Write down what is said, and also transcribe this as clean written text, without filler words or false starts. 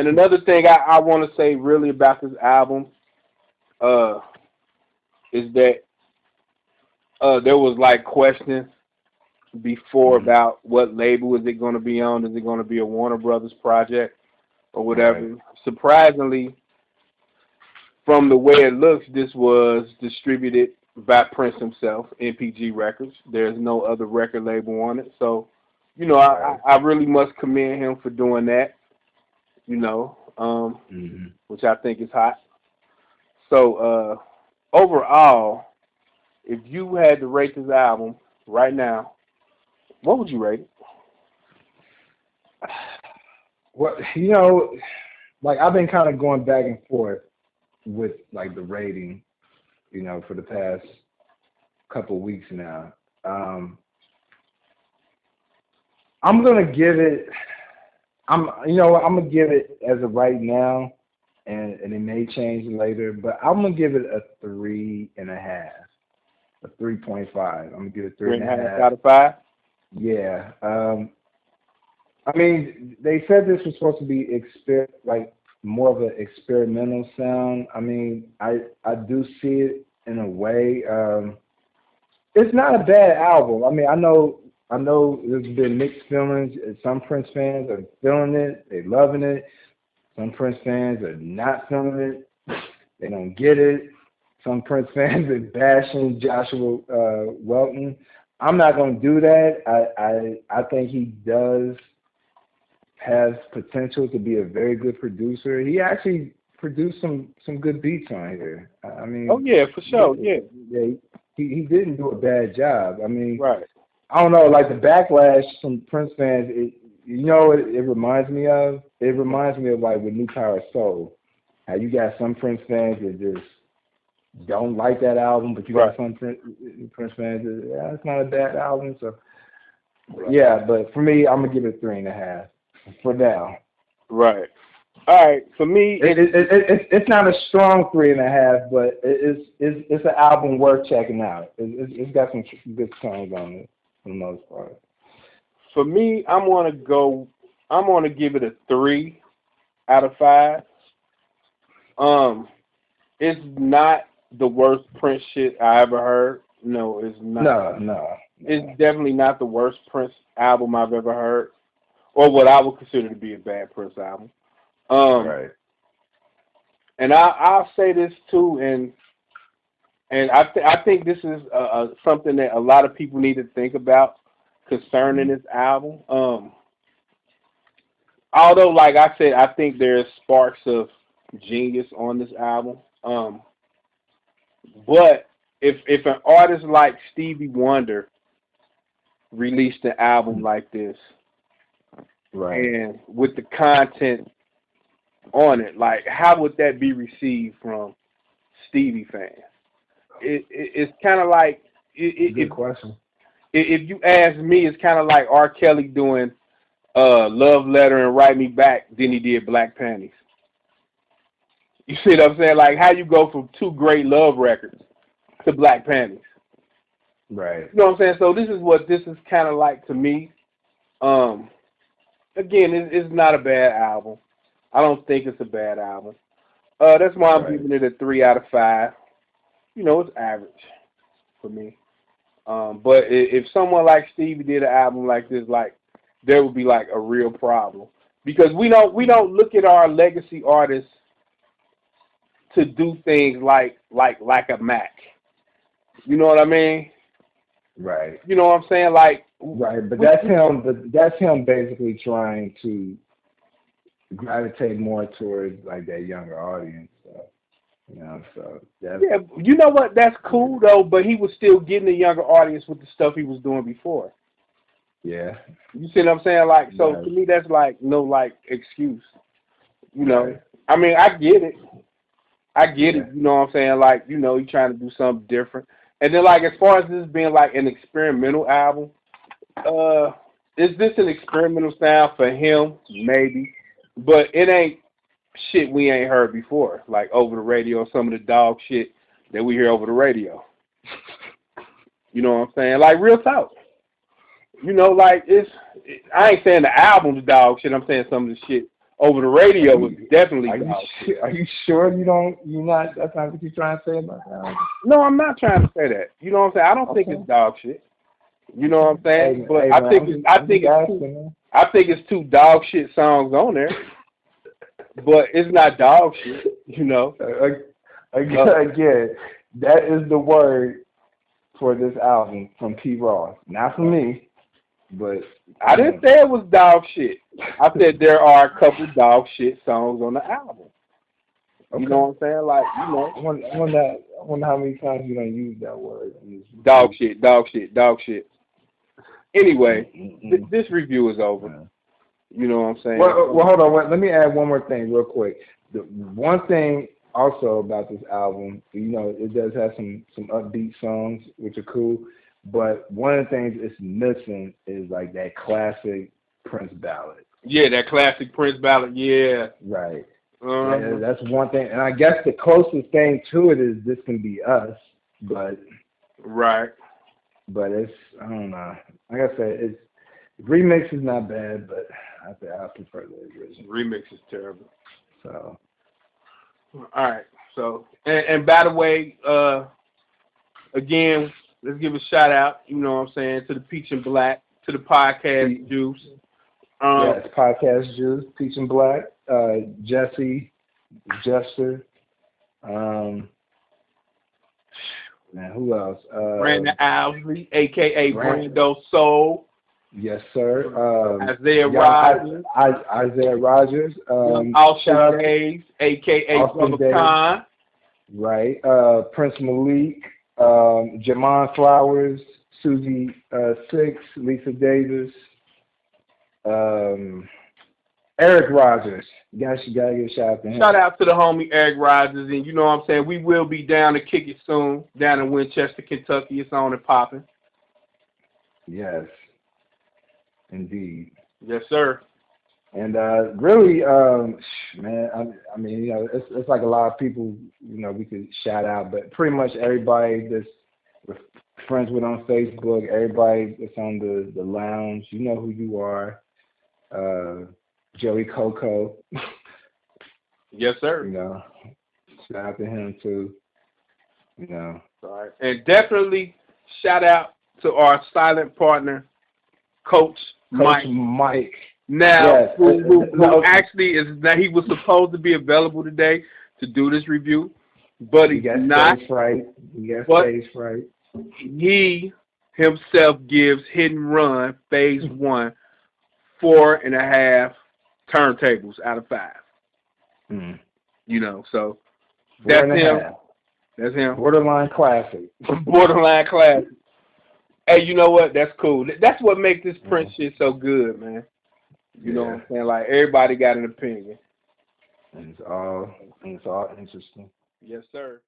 And another thing I want to say really about this album uh, is that there was like questions before Mm-hmm. about what label is it going to be on. Is it going to be a Warner Brothers project or Right. whatever? Surprisingly, from the way it looks, this was distributed by Prince himself, NPG Records. There's no other record label on it. So, Right. I really must commend him for doing that, Mm-hmm. which I think is hot. So, overall, if you had to rate this album right now, what would you rate it? Well, like I've been kind of going back and forth with like the rating, for the past couple weeks now. Um, I'm gonna give it. I'm gonna give it as of right now, and it may change later, but I'm gonna give it a 3.5, a 3.5. I'm gonna give it three Three and and a a half half. out of five? Yeah. I mean, they said this was supposed to be like more of an experimental sound. I mean, I do see it in a way. It's not a bad album. I mean, I know there's been mixed feelings. Some Prince fans are feeling it, they loving it. Some Prince fans are not feeling it. They don't get it. Some Prince fans are bashing Joshua Welton. I'm not going to do that. I think he does has potential to be a very good producer. He actually produced some good beats on here. I Oh mean, yeah, for yeah, sure. Yeah, yeah, he didn't do a bad job. I mean, right. I don't know, like the backlash from Prince fans. It reminds me of? It reminds me of like with New Power Soul. How you got some Prince fans that just don't like that album, but you got Right. some Prince fans that it's not a bad album. So Right. yeah, but for me, I'm gonna give it 3.5 for now. Right. All right. For me, It's not a strong 3.5, but it's an album worth checking out. It's got some good songs on it for the most part. I'm gonna go. I'm gonna give it a 3 out of 5. Um, it's not the worst Prince shit I ever heard. No, it's not. No, no, It's no. definitely not the worst Prince album I've ever heard, or what I would consider to be a bad Prince album. Um, Right. and I'll say this too, and I think this is something that a lot of people need to think about concerning Mm-hmm. this album. Although, like I said, I think there's sparks of genius on this album. But if an artist like Stevie Wonder released an album like this Right. and with the content on it, like how would that be received from Stevie fans? It's kind of like Good question. if you ask me, it's kind of like R. Kelly doing Love Letter and Write Me Back than he did Black Panties. You see what I'm saying? Like how you go from two great love records to Black Panties. Right. You know what I'm saying? So this is what this is kind of like to me. Um, Again, it's not a bad album. I don't think it's a bad album. That's why I'm Right. giving it a 3 out of 5. It's average for me. But if someone like Stevie did an album like this, like there would be like a real problem because we don't look at our legacy artists to do things like a Mac. You know what I mean? Right. You know what I'm saying? Like Right. But we, that's him. But that's him basically trying to gravitate more towards like that younger audience. So, so that's yeah, you know what? That's cool though, but he was still getting a younger audience with the stuff he was doing before. yeah. You see what I'm saying? Like, so Right. to me, that's like no like excuse. You know, Right. I mean, I get it. I get Yeah. it. You know what I'm saying? Like, he's trying to do something different. And then, like, as far as this being like an experimental album, uh, is this an experimental sound for him? Maybe, but it ain't shit we ain't heard before, like over the radio. Some of the dog shit that we hear over the radio. You know what I'm saying? Like real talk. Like I ain't saying the album's dog shit. I'm saying some of the shit Over the radio is definitely dog shit. Are you sure you're not, that's not what you're trying to say about that album? No, I'm not trying to say that. You know what I'm saying? I don't think it's dog shit. You know what I'm saying? Hey, But hey, I man, think I think it's two dog shit songs on there. But it's not dog shit, you know. Again, that is the word for this album from P. Ross. Not for me, but I didn't say it was dog shit. I said there are a couple dog shit songs on the album. You know what I'm saying? Like, you know. I wonder how many times you don't use that word. Dog shit, dog shit, dog shit. Anyway, this review is over. You know what I'm saying? Well, hold on. Let me add one more thing real quick. The one thing also about this album, you know, it does have some upbeat songs, which are cool. But one of the things it's missing is like that classic Prince ballad. Yeah, that classic Prince ballad. Yeah. Right. Yeah, that's one thing. And I guess the closest thing to it is This Can Be Us. But right. But it's, I don't know. Like I said, remix is not bad, but I prefer the original. Remix is terrible. So. All right. So, and by the way, again, let's give a shout out, you know what I'm saying, to the Peach and Black, to the Podcast Juice. Yes, Podcast Juice, Peach and Black, Jesse, Jester, man, who else? Brandon Owsley, a.k.a. Brando Soul. Yes, sir. Isaiah Rogers. Isaiah Rogers. Austin Days, a.k.a. Brother Khan. Right. Prince Malik. Jamon Flowers. Susie Six. Lisa Davis. Eric Rogers. You gotta give a shout out to him. Shout out to the homie Eric Rogers. And you know what I'm saying? We will be down to kick it soon. Down in Winchester, Kentucky. It's on and popping. Yes. Indeed. Yes, sir. And really, man, I mean, you know, it's like a lot of people, you know, we could shout out, but pretty much everybody that's we're friends with on Facebook, everybody that's on the lounge, you know who you are. Joey Coco. Yes, sir. You know, shout out to him too. You know. All right. And definitely shout out to our silent partner, Coach Mike. Now, yes. who actually is that he was supposed to be available today to do this review, but he's not. He got stage fright. He himself gives HitnRun Phase 1 4.5 turntables out of 5. You know, so that's him. That's him. Borderline classic. Borderline classic. Hey, you know what? That's cool. That's what makes this Prince shit so good, man. You know what I'm saying? Like, everybody got an opinion. And it's all interesting. Yes, sir.